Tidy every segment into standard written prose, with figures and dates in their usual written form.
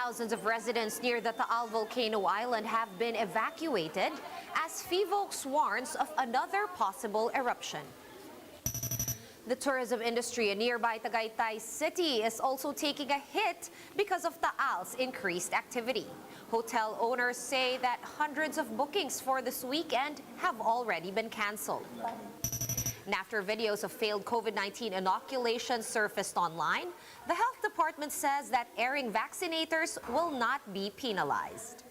Thousands of residents near the Taal volcano island have been evacuated as FIVOLCS warns of another possible eruption. The tourism industry in nearby Tagaytay City is also taking a hit because of Taal's increased activity. Hotel owners say that hundreds of bookings for this weekend have already been canceled. And after videos of failed COVID-19 inoculations surfaced online, the health department says that erring vaccinators will not be penalized.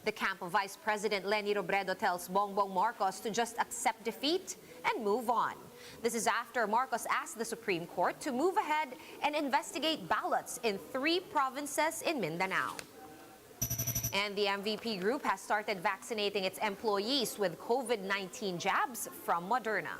The camp of Vice President Leni Robredo tells Bongbong Marcos to just accept defeat and move on. This is after Marcos asked the Supreme Court to move ahead and investigate ballots in 3 provinces in Mindanao. And the MVP Group has started vaccinating its employees with COVID-19 jabs from Moderna.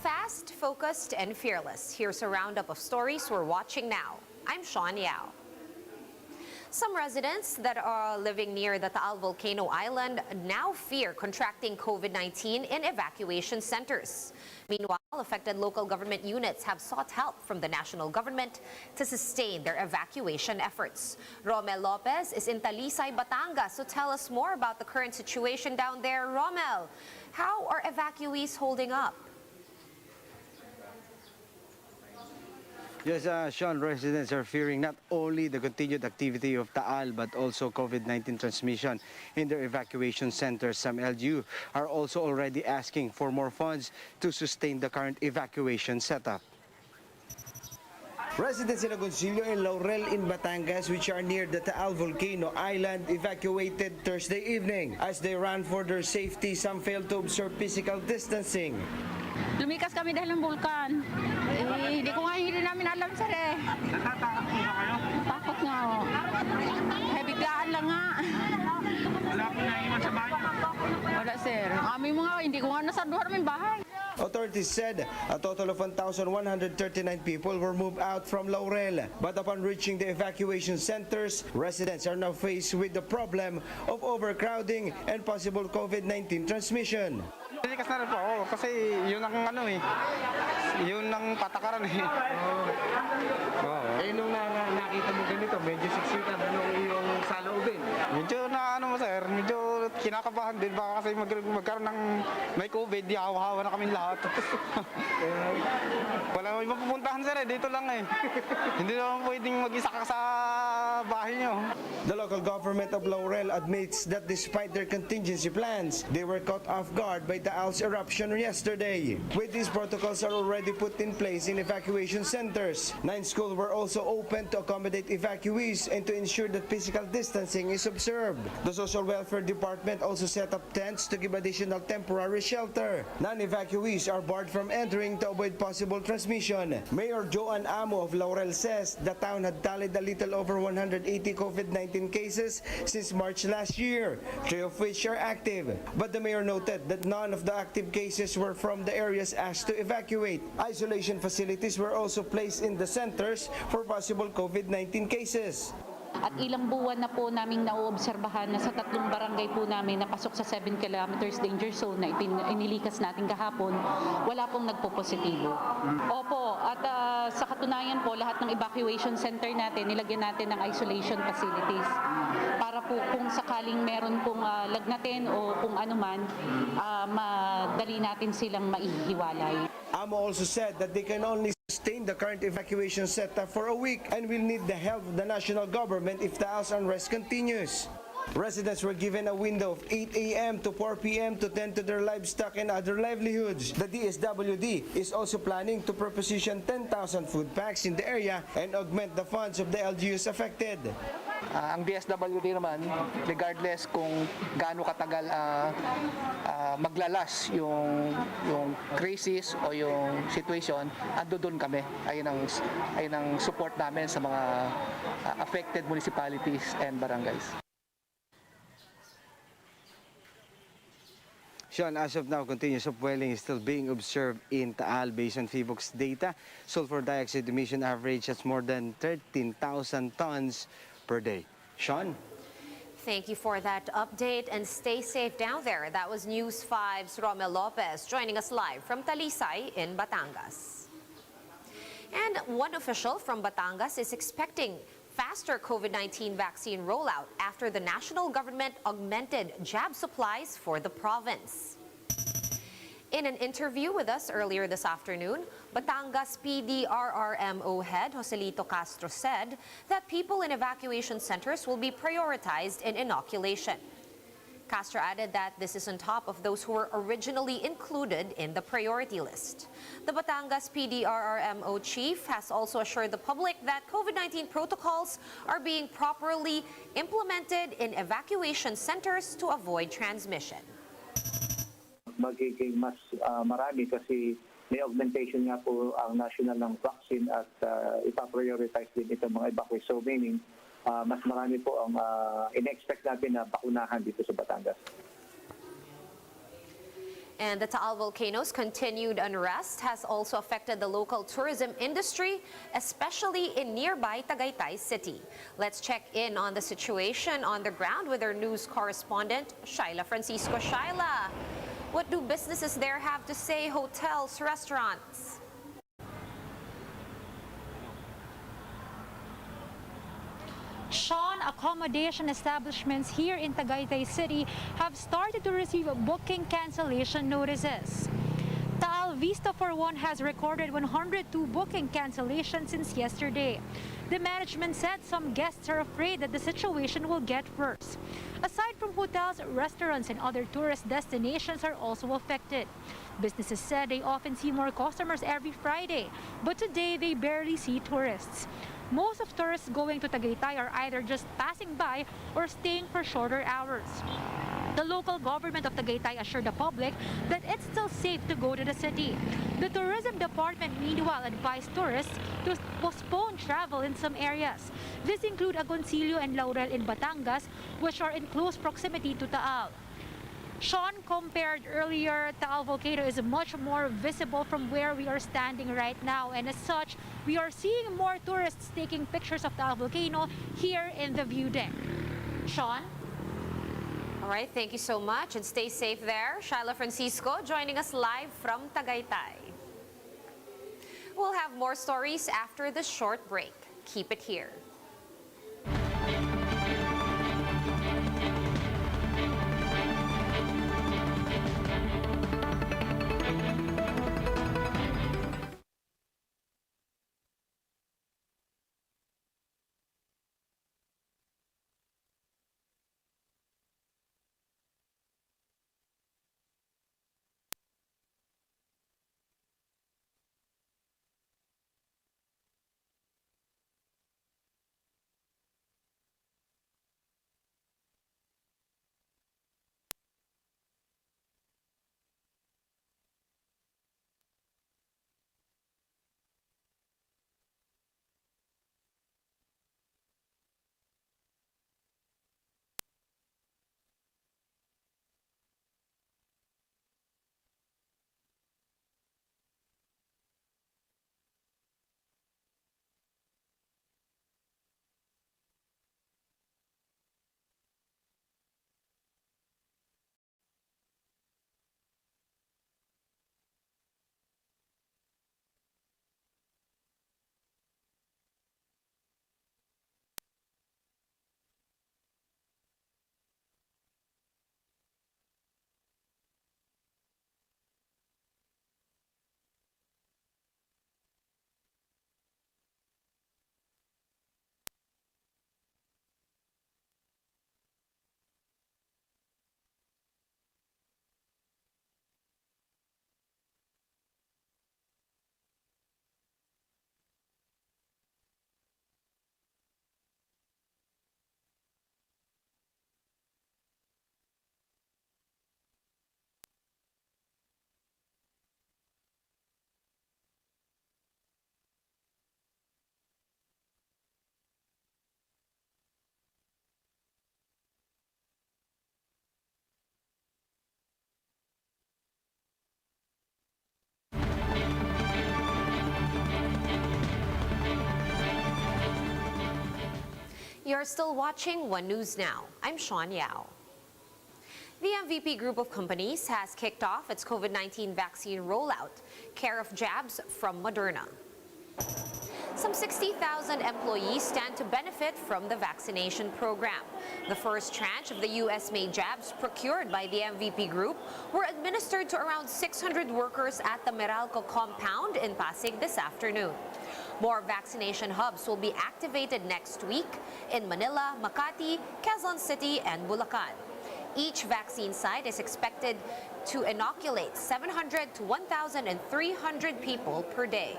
Fast, focused, and fearless. Here's a roundup of stories we're watching now. I'm Sean Yao. Some residents that are living near the Taal volcano island now fear contracting COVID-19 in evacuation centers. Meanwhile, affected local government units have sought help from the national government to sustain their evacuation efforts. Romel Lopez is in Talisay, Batangas, so tell us more about the current situation down there. Romel, how are evacuees holding up? Yes, Sean, residents are fearing not only the continued activity of Taal but also COVID-19 transmission in their evacuation centers. Some LGU are also already asking for more funds to sustain the current evacuation setup. Residents in Agoncillo and Laurel in Batangas, which are near the Taal volcano island, evacuated Thursday evening. As they ran for their safety, some failed to observe physical distancing. Lumikas kami dahil ng bulkan. Hindi namin alam, sir eh. Natatakot po ba kayo? Takot nga ako. Biglaan lang nga. Wala po naiwan sa bahay niyo? Wala, sir. Aming mga, hindi ko nga nasaduhan namin bahay. Authorities said a total of 1,139 people were moved out from Laurel. But upon reaching the evacuation centers, residents are now faced with the problem of overcrowding and possible COVID-19 transmission. Nilikas na rin po ako kasi yun ang ano eh. Yun ang patakaran eh. Eh, nung nakita mo ganito, medyo siksikan, anong iyong saloobin? Medyo na ano mo sir, medyo kinakabahan din baka kasi magkaroon ng may COVID, di hawa-hawa na kami lahat. Wala naman mapupuntahan sir eh, dito lang eh. Hindi naman pwedeng mag-isa ka sa bahay nyo. The local government of Laurel admits that despite their contingency plans, they were caught off guard by Taal's eruption yesterday. With these protocols are already put in place in evacuation centers. 9 schools were also open to accommodate evacuees and to ensure that physical distancing is observed. The Social Welfare Department also set up tents to give additional temporary shelter. Non-evacuees are barred from entering to avoid possible transmission. Mayor Joan Amo of Laurel says the town had tallied a little over 180 COVID-19 cases since March last year, 3 of which are active. But the mayor noted that none of the active cases were from the areas asked to evacuate. Isolation facilities were also placed in the centers for possible COVID-19 cases. At ilang buwan na po naming nauobserbahan na sa 3 barangay po namin na pasok sa 7 kilometers danger zone na inilikas natin kahapon, wala pong nagpo-positibo. Opo, at sa katunayan po, lahat ng evacuation center natin, nilagyan natin ng isolation facilities. Para po kung sakaling meron pong lagnatin o kung anuman, madali natin silang maihiwalay. Amo also said that they can only sustain the current evacuation setup for a week and will need the help of the national government if Taal's unrest continues. Residents were given a window of 8 a.m. to 4 p.m. to tend to their livestock and other livelihoods. The DSWD is also planning to proposition 10,000 food packs in the area and augment the funds of the LGUs affected. Ang DSWD naman, regardless kung gaano katagal maglalas yung crisis o yung situation, ando doon kami. Ayun ang support namin sa mga affected municipalities and barangays. Sean, as of now, continuous upwelling is still being observed in Taal based on FIVOLCS data. Sulfur dioxide emission average has more than 13,000 tons per day. Sean? Thank you for that update and stay safe down there. That was News 5's Romel Lopez joining us live from Talisay in Batangas. And one official from Batangas is expecting faster COVID-19 vaccine rollout after the national government augmented jab supplies for the province. In an interview with us earlier this afternoon, Batangas PDRRMO head Joselito Castro said that people in evacuation centers will be prioritized in inoculation. Castro added that this is on top of those who were originally included in the priority list. The Batangas PDRRMO chief has also assured the public that COVID-19 protocols are being properly implemented in evacuation centers to avoid transmission. Magiging mas marami kasi may augmentation nga po ang national ng vaccine at ipaprioritize din itong mga evacuees. So meaning, mas marami po ang in-expect natin na bakunahan dito sa Batangas. And the Taal volcano's continued unrest has also affected the local tourism industry, especially in nearby Tagaytay City. Let's check in on the situation on the ground with our news correspondent, Shaila Francisco. Shaila, what do businesses there have to say, hotels, restaurants? Sean, accommodation establishments here in Tagaytay City have started to receive booking cancellation notices. Taal Vista for one has recorded 102 booking cancellations since yesterday. The management said some guests are afraid that the situation will get worse. Aside from hotels, restaurants and other tourist destinations are also affected. Businesses said they often see more customers every Friday, but today they barely see tourists. Most of tourists going to Tagaytay are either just passing by or staying for shorter hours. The local government of Tagaytay assured the public that it's still safe to go to the city. The tourism department meanwhile advised tourists to postpone travel in some areas. These include Agoncillo and Laurel in Batangas, which are in close proximity to Taal. Sean, compared earlier, Taal volcano is much more visible from where we are standing right now, and as such, we are seeing more tourists taking pictures of Taal volcano here in the view deck. Sean? All right, thank you so much and stay safe there. Shaila Francisco joining us live from Tagaytay. We'll have more stories after the short break. Keep it here. You're still watching One News Now. I'm Sean Yao. The MVP Group of Companies has kicked off its COVID-19 vaccine rollout, care of jabs from Moderna. Some 60,000 employees stand to benefit from the vaccination program. The first tranche of the U.S.-made jabs procured by the MVP Group were administered to around 600 workers at the Meralco compound in Pasig this afternoon. More vaccination hubs will be activated next week in Manila, Makati, Quezon City, and Bulacan. Each vaccine site is expected to inoculate 700 to 1,300 people per day.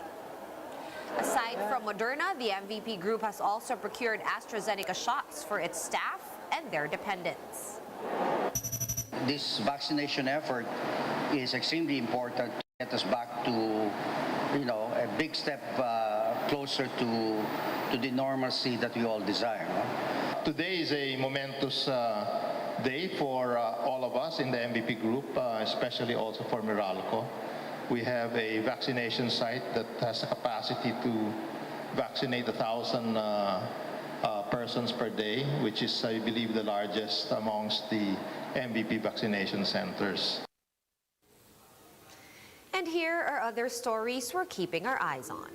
Aside from Moderna, the MVP Group has also procured AstraZeneca shots for its staff and their dependents. This vaccination effort is extremely important to get us back to, a big step closer to the normalcy that we all desire. Today is a momentous day for all of us in the MVP Group, especially also for Meralco. We have a vaccination site that has the capacity to vaccinate 1,000 persons per day, which is, I believe, the largest amongst the MVP vaccination centers. And here are other stories we're keeping our eyes on.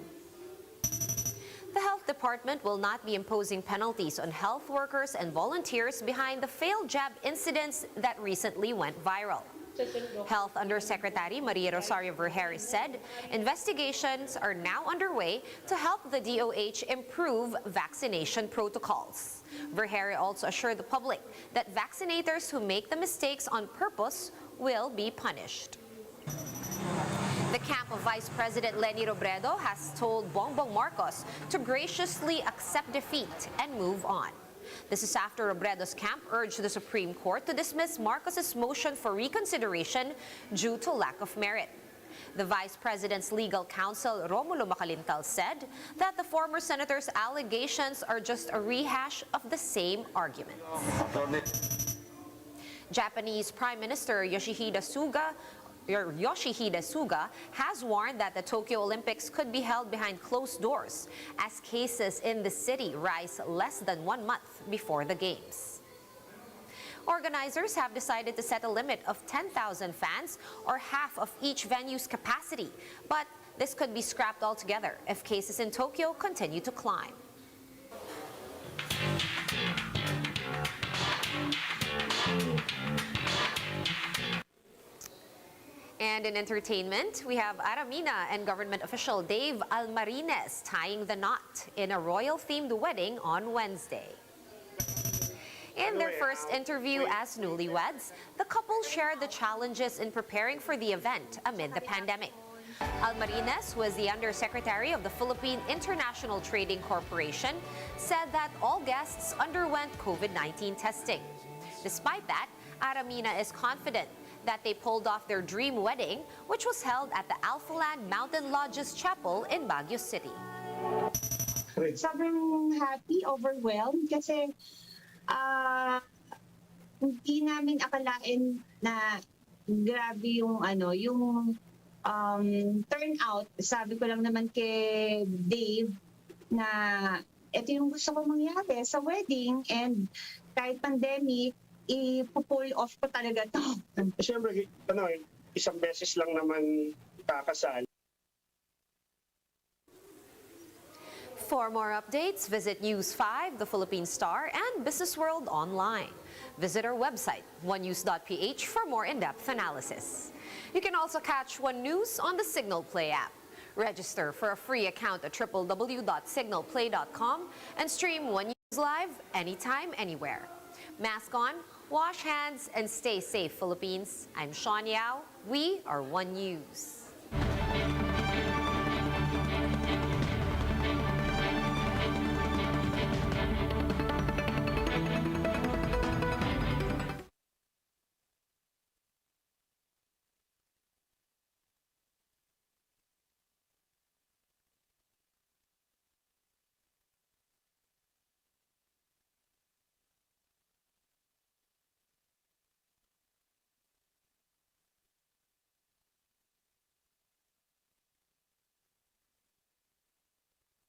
The Health Department will not be imposing penalties on health workers and volunteers behind the failed jab incidents that recently went viral. Health Undersecretary Maria Rosario Vergeire said investigations are now underway to help the DOH improve vaccination protocols. Vergeire also assured the public that vaccinators who make the mistakes on purpose will be punished. The camp of Vice President Leni Robredo has told Bongbong Marcos to graciously accept defeat and move on. This is after Robredo's camp urged the Supreme Court to dismiss Marcos's motion for reconsideration due to lack of merit. The Vice President's legal counsel, Romulo Macalintal, said that the former senator's allegations are just a rehash of the same arguments. Japanese Prime Minister Yoshihide Suga has warned that the Tokyo Olympics could be held behind closed doors as cases in the city rise less than 1 month before the Games. Organizers have decided to set a limit of 10,000 fans, or half of each venue's capacity, but this could be scrapped altogether if cases in Tokyo continue to climb. And in entertainment, we have Aramina and government official Dave Almarines tying the knot in a royal-themed wedding on Wednesday. In their first interview as newlyweds, the couple shared the challenges in preparing for the event amid the pandemic. Almarines, who is the undersecretary of the Philippine International Trading Corporation, said that all guests underwent COVID-19 testing. Despite that, Aramina is confident that they pulled off their dream wedding, which was held at the Alphaland Mountain Lodges Chapel in Baguio City. Sobrang happy, overwhelmed kasi hindi namin akalain na grabe yung turnout. Sabi ko lang naman kay Dave na ito yung gusto ko mangyari sa wedding, and kahit pandemic, i-pull off ko talaga to. Siyempre, isang beses lang naman kakasal. For more updates, visit News 5, The Philippine Star, and Business World online. Visit our website, onenews.ph, for more in-depth analysis. You can also catch One News on the Signal Play app. Register for a free account at www.signalplay.com and stream One News live anytime, anywhere. Mask on, wash hands, and stay safe, Philippines. I'm Sean Yao. We are One News.